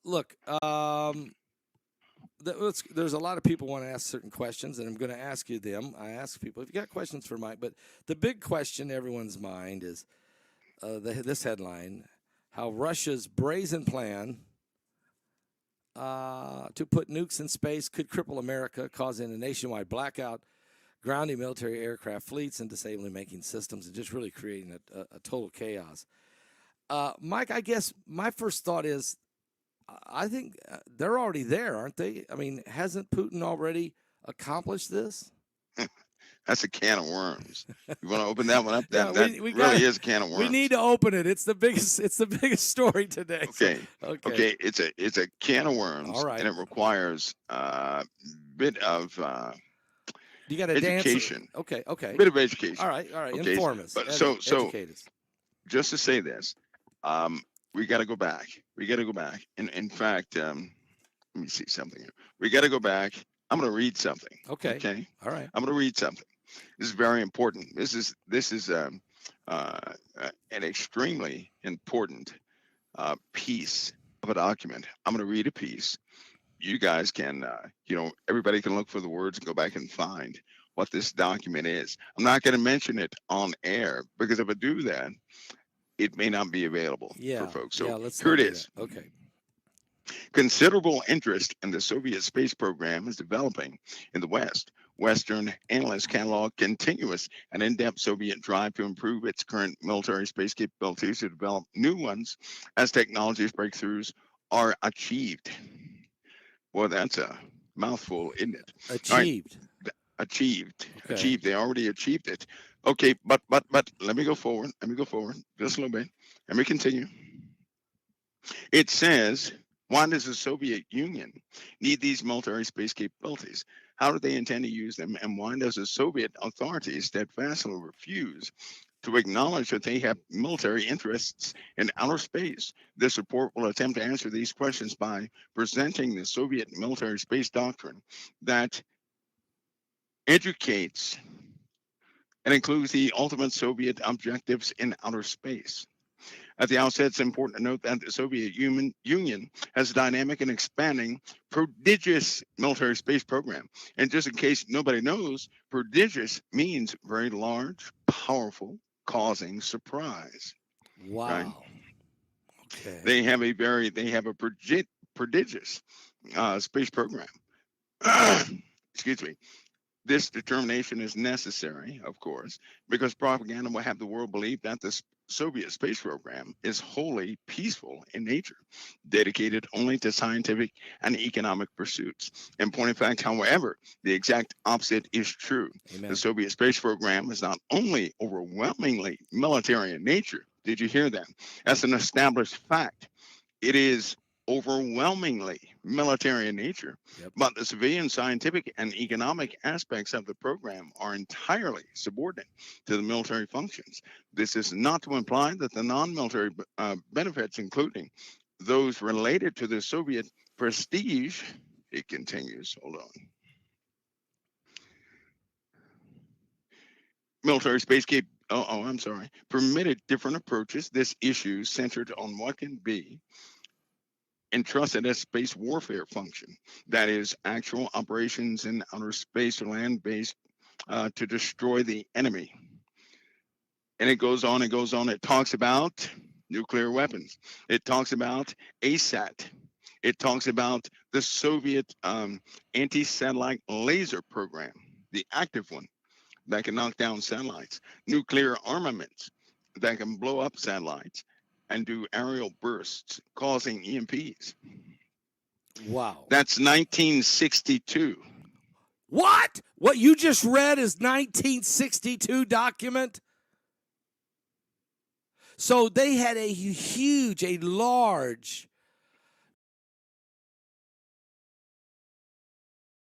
look, there's a lot of people want to ask certain questions, and I'm going to ask you them. I ask people if you got questions for Mike, but the big question in everyone's mind is this headline: how Russia's brazen plan to put nukes in space could cripple America, causing a nationwide blackout, grounding military aircraft fleets, and disabling making systems, and just really creating a total chaos. Mike, I guess my first thought is, I think they're already there, aren't they? I mean, hasn't Putin already accomplished this? That's a can of worms. You want to open that one up? Yeah, That we really gotta, is a can of worms. We need to open it. It's the biggest. It's the biggest story today. Okay. So, okay. It's a can of worms. All right. And it requires a bit of you got to education. Dance. Okay. Okay. A bit of education. All right. Okay. Inform us. But educate us. Just to say this, we got to go back. We got to go back. And in fact, let me see something here. We got to go back. I'm going to read something. Okay. Okay. All right. I'm going to read something. This is very important. This is an extremely important piece of a document. I'm going to read a piece. You guys can, everybody can look for the words and go back and find what this document is. I'm not going to mention it on air because if I do that, it may not be available for folks. So here it is. Okay. Considerable interest in the Soviet space program is developing in the West. Western analysts catalog continuous and in-depth Soviet drive to improve its current military space capabilities to develop new ones as technologies breakthroughs are achieved. Well, that's a mouthful, isn't it? Achieved. Right. Achieved. Okay. Achieved. They already achieved it. Okay, but let me go forward. Let me go forward just a little bit. Let me continue. It says, why does the Soviet Union need these military space capabilities? How do they intend to use them? And why does the Soviet authorities steadfastly refuse to acknowledge that they have military interests in outer space? This report will attempt to answer these questions by presenting the Soviet military space doctrine that educates and includes the ultimate Soviet objectives in outer space. At the outset, it's important to note that the Soviet Union has a dynamic and expanding prodigious military space program. And just in case nobody knows, prodigious means very large, powerful, causing surprise. Wow. Right? Okay. They have a prodigious space program. Excuse me. This determination is necessary, of course, because propaganda will have the world believe that the Soviet space program is wholly peaceful in nature, dedicated only to scientific and economic pursuits. In point of fact, however, the exact opposite is true. Amen. The Soviet space program is not only overwhelmingly military in nature. Did you hear that? That's an established fact. It is overwhelmingly military in nature, but the civilian, scientific, and economic aspects of the program are entirely subordinate to the military functions. This is not to imply that the non-military benefits, including those related to the Soviet prestige, it continues, hold on. Military space permitted different approaches. This issue centered on what can be entrusted as space warfare function, that is, actual operations in outer space or land-based to destroy the enemy. And it goes on, it talks about nuclear weapons. It talks about ASAT. It talks about the Soviet anti-satellite laser program, the active one that can knock down satellites, nuclear armaments that can blow up satellites and do aerial bursts causing EMPs. Wow. That's 1962. What? What you just read is 1962 document? So they had a large